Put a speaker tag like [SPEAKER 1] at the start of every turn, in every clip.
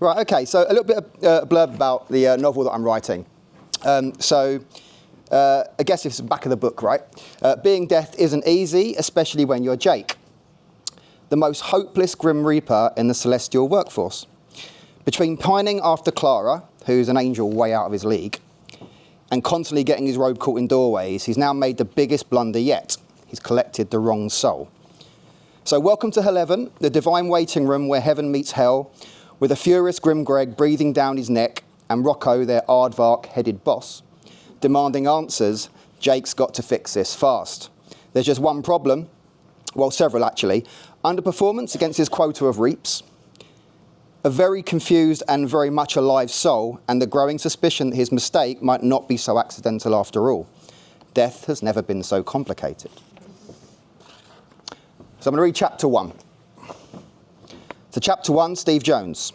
[SPEAKER 1] Right, okay, so a little bit of blurb about the novel that I'm writing. I guess it's the back of the book, right? Being death isn't easy, especially when you're Jake, the most hopeless Grim Reaper in the celestial workforce. Between pining after Clara, who's an angel way out of his league, and constantly getting his robe caught in doorways, he's now made the biggest blunder yet. He's collected the wrong soul. So welcome to Heaven, the divine waiting room where heaven meets hell, with a furious Grim Greg breathing down his neck, and Rocco, their aardvark-headed boss, demanding answers. Jake's got to fix this fast. There's just one problem, well, several actually. Underperformance against his quota of reaps, a very confused and very much alive soul, and the growing suspicion that his mistake might not be so accidental after all. Death has never been so complicated. So I'm going to read chapter 1. So chapter 1, Steve Jones.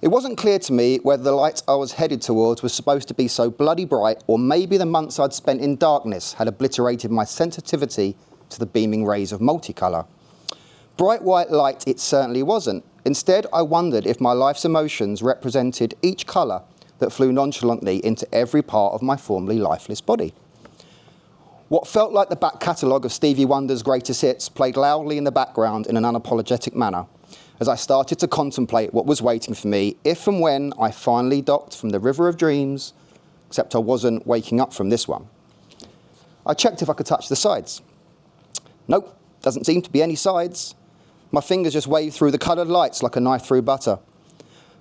[SPEAKER 1] It wasn't clear to me whether the light I was headed towards was supposed to be so bloody bright, or maybe the months I'd spent in darkness had obliterated my sensitivity to the beaming rays of multicolour. Bright white light it certainly wasn't. Instead, I wondered if my life's emotions represented each colour that flew nonchalantly into every part of my formerly lifeless body. What felt like the back catalogue of Stevie Wonder's greatest hits played loudly in the background in an unapologetic manner, as I started to contemplate what was waiting for me if and when I finally docked from the river of dreams, except I wasn't waking up from this one. I checked if I could touch the sides. Nope, doesn't seem to be any sides. My fingers just waved through the coloured lights like a knife through butter.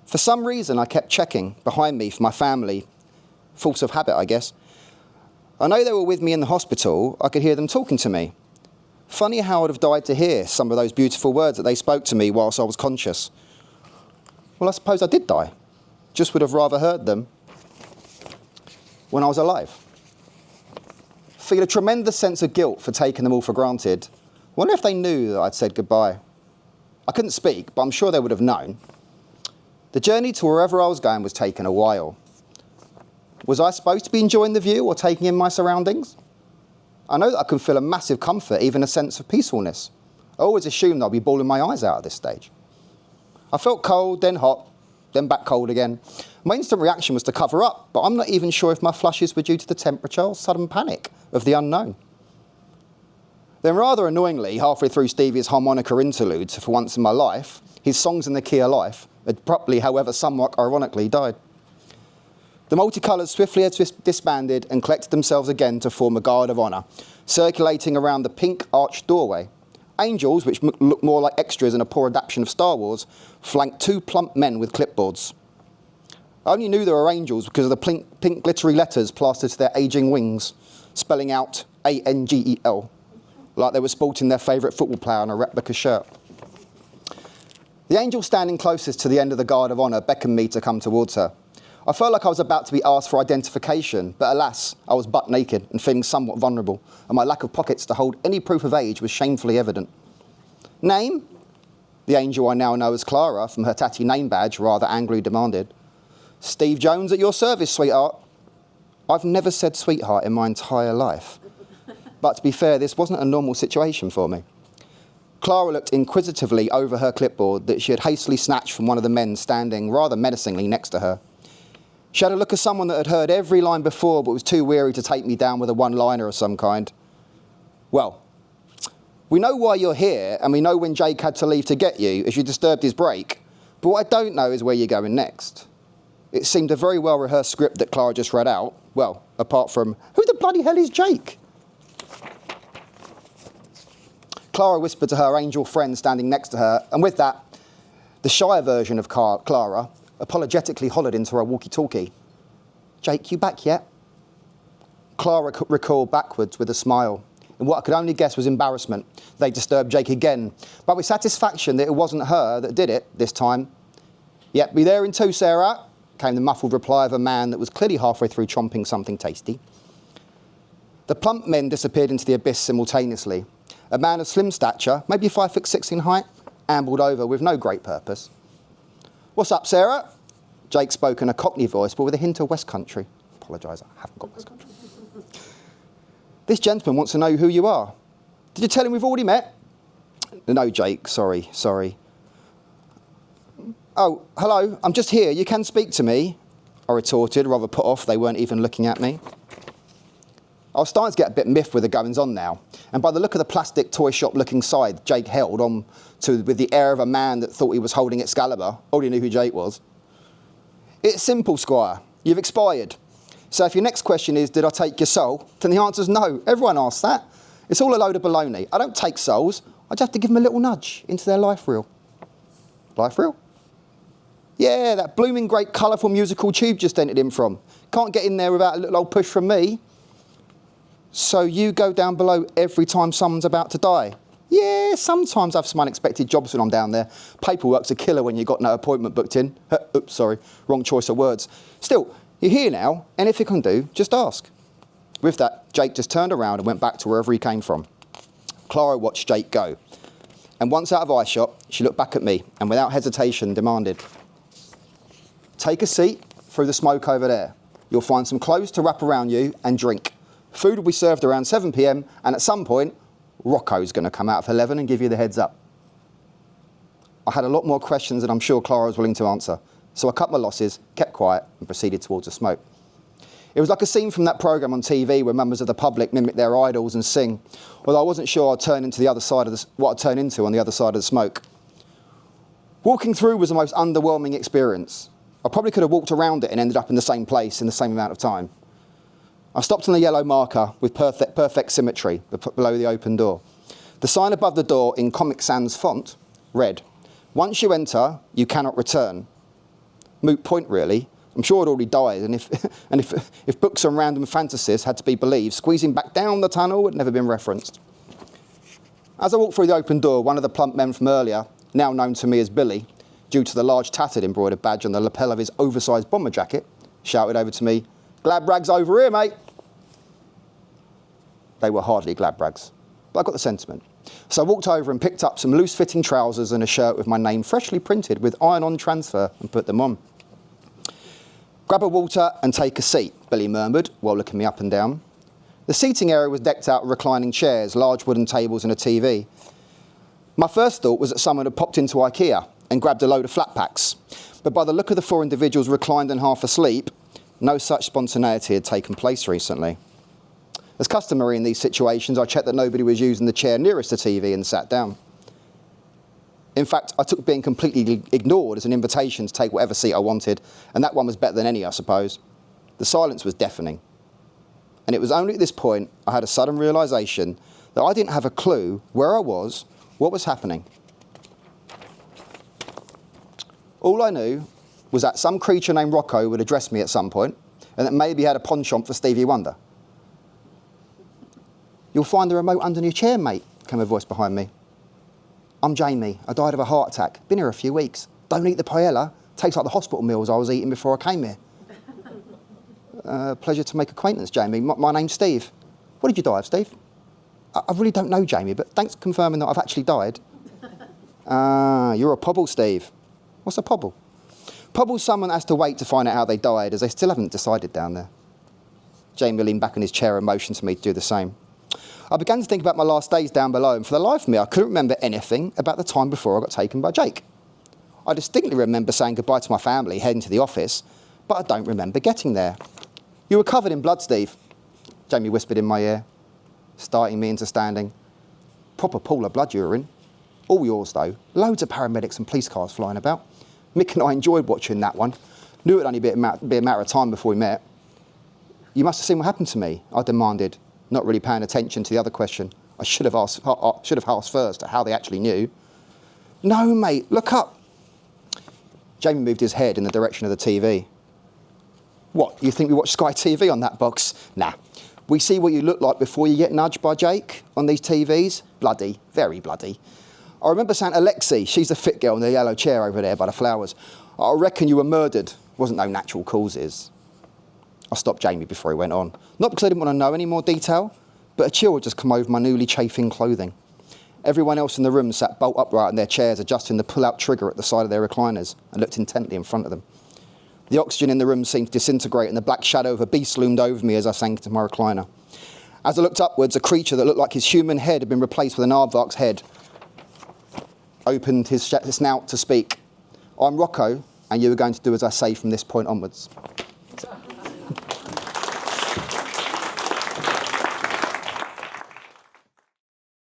[SPEAKER 1] For some reason, I kept checking behind me for my family. Force of habit, I guess. I know they were with me in the hospital. I could hear them talking to me. Funny how I'd have died to hear some of those beautiful words that they spoke to me whilst I was conscious. Well, I suppose I did die. Just would have rather heard them when I was alive. Feel a tremendous sense of guilt for taking them all for granted. Wonder if they knew that I'd said goodbye. I couldn't speak, but I'm sure they would have known. The journey to wherever I was going was taking a while. Was I supposed to be enjoying the view or taking in my surroundings? I know that I can feel a massive comfort, even a sense of peacefulness. I always assumed I'd be bawling my eyes out at this stage. I felt cold, then hot, then back cold again. My instant reaction was to cover up, but I'm not even sure if my flushes were due to the temperature or sudden panic of the unknown. Then rather annoyingly, halfway through Stevie's harmonica interludes, for once in my life, his songs in the key of life, abruptly, however somewhat ironically, died. The multicolours swiftly had disbanded and collected themselves again to form a guard of honour, circulating around the pink arched doorway. Angels, which looked more like extras in a poor adaptation of Star Wars, flanked two plump men with clipboards. I only knew they were angels because of the pink glittery letters plastered to their ageing wings, spelling out ANGEL, like they were sporting their favourite football player on a replica shirt. The angel standing closest to the end of the guard of honour beckoned me to come towards her. I felt like I was about to be asked for identification, but alas, I was butt naked and feeling somewhat vulnerable, and my lack of pockets to hold any proof of age was shamefully evident. Name? The angel I now know as Clara, from her tatty name badge, rather angrily demanded. Steve Jones at your service, sweetheart. I've never said sweetheart in my entire life. But to be fair, this wasn't a normal situation for me. Clara looked inquisitively over her clipboard that she had hastily snatched from one of the men standing rather menacingly next to her. She had a look of someone that had heard every line before but was too weary to take me down with a one-liner of some kind. Well, we know why you're here, and we know when Jake had to leave to get you, as you disturbed his break, but what I don't know is where you're going next. It seemed a very well-rehearsed script that Clara just read out, well, apart from, who the bloody hell is Jake? Clara whispered to her angel friend standing next to her, and with that, the shyer version of Clara apologetically hollered into her walkie-talkie. Jake, you back yet? Clara recalled backwards with a smile. In what I could only guess was embarrassment. They disturbed Jake again, but with satisfaction that it wasn't her that did it this time. Yep, be there in 2, Sarah, came the muffled reply of a man that was clearly halfway through chomping something tasty. The plump men disappeared into the abyss simultaneously. A man of slim stature, maybe 5'6" in height, ambled over with no great purpose. What's up, Sarah? Jake spoke in a Cockney voice, but with a hint of West Country. Apologise, I haven't got West Country. This gentleman wants to know who you are. Did you tell him we've already met? No, Jake, sorry. "Oh, hello, I'm just here, you can speak to me," I retorted, rather put off they weren't even looking at me. I was starting to get a bit miffed with the goings on now, and by the look of the plastic toy shop looking side Jake held on to with the air of a man that thought he was holding Excalibur, already knew who Jake was. "It's simple, Squire, you've expired. So if your next question is, did I take your soul? Then the answer's no, everyone asks that. It's all a load of baloney. I don't take souls, I just have to give them a little nudge into their life reel." Life reel? "Yeah, that blooming great colourful musical tube just entered in from. Can't get in there without a little old push from me." "So you go down below every time someone's about to die?" "Yeah, sometimes I have some unexpected jobs when I'm down there. Paperwork's a killer when you've got no appointment booked in." Oops, sorry, wrong choice of words. "Still, you're here now, and if you can do, just ask." With that, Jake just turned around and went back to wherever he came from. Clara watched Jake go. And once out of eyeshot, she looked back at me and without hesitation demanded, "Take a seat through the smoke over there. You'll find some clothes to wrap around you and drink. Food will be served around 7 p.m. and at some point, Rocco's going to come out of 11 and give you the heads up." I had a lot more questions than I'm sure Clara was willing to answer, so I cut my losses, kept quiet and proceeded towards the smoke. It was like a scene from that programme on TV where members of the public mimic their idols and sing, although I wasn't sure what I'd turn into on the other side of the smoke. Walking through was the most underwhelming experience. I probably could have walked around it and ended up in the same place in the same amount of time. I stopped on a yellow marker with perfect symmetry below the open door. The sign above the door in Comic Sans font read, "Once you enter, you cannot return." Moot point really. I'm sure I'd already died, and if books on random fantasies had to be believed, squeezing back down the tunnel had never been referenced. As I walked through the open door, one of the plump men from earlier, now known to me as Billy, due to the large tattered embroidered badge on the lapel of his oversized bomber jacket, shouted over to me, "Glad rags over here, mate." They were hardly glad rags, but I got the sentiment. So I walked over and picked up some loose-fitting trousers and a shirt with my name freshly printed with iron-on transfer and put them on. "Grab a water and take a seat," Billy murmured while looking me up and down. The seating area was decked out with reclining chairs, large wooden tables and a TV. My first thought was that someone had popped into IKEA and grabbed a load of flat packs, but by the look of the 4 individuals reclined and half asleep, no such spontaneity had taken place recently. As customary in these situations, I checked that nobody was using the chair nearest the TV and sat down. In fact, I took being completely ignored as an invitation to take whatever seat I wanted, and that one was better than any, I suppose. The silence was deafening. And it was only at this point I had a sudden realisation that I didn't have a clue where I was, what was happening. All I knew was that some creature named Rocco would address me at some point, and that maybe he had a penchant for Stevie Wonder. "You'll find the remote under your chair, mate," came a voice behind me. "I'm Jamie. I died of a heart attack. Been here a few weeks. Don't eat the paella. Tastes like the hospital meals I was eating before I came here." Pleasure to make acquaintance, Jamie. My name's Steve." "What did you die of, Steve?" I really don't know, Jamie, but thanks for confirming that I've actually died." You're a pobble, Steve." "What's a pobble?" "Pobble's someone that has to wait to find out how they died, as they still haven't decided down there." Jamie leaned back in his chair and motioned to me to do the same. I began to think about my last days down below, and for the life of me, I couldn't remember anything about the time before I got taken by Jake. I distinctly remember saying goodbye to my family, heading to the office, but I don't remember getting there. "You were covered in blood, Steve," Jamie whispered in my ear, starting me into standing. "Proper pool of blood you were in. All yours, though. Loads of paramedics and police cars flying about. Mick and I enjoyed watching that one. Knew it'd only be a matter of time before we met." "You must have seen what happened to me," I demanded, not really paying attention to the other question. I should have asked first how they actually knew. "No, mate, look up." Jamie moved his head in the direction of the TV. "What, you think we watch Sky TV on that box? Nah. We see what you look like before you get nudged by Jake on these TVs. Bloody, very bloody. I remember saying to Alexi, she's the fit girl in the yellow chair over there by the flowers, I reckon you were murdered. Wasn't no natural causes." I stopped Jamie before he went on. Not because I didn't want to know any more detail, but a chill had just come over my newly chafing clothing. Everyone else in the room sat bolt upright in their chairs, adjusting the pull-out trigger at the side of their recliners, and looked intently in front of them. The oxygen in the room seemed to disintegrate, and the black shadow of a beast loomed over me as I sank into my recliner. As I looked upwards, a creature that looked like his human head had been replaced with an aardvark's head opened his snout to speak. I'm Rocco, and you are going to do as I say from this point onwards.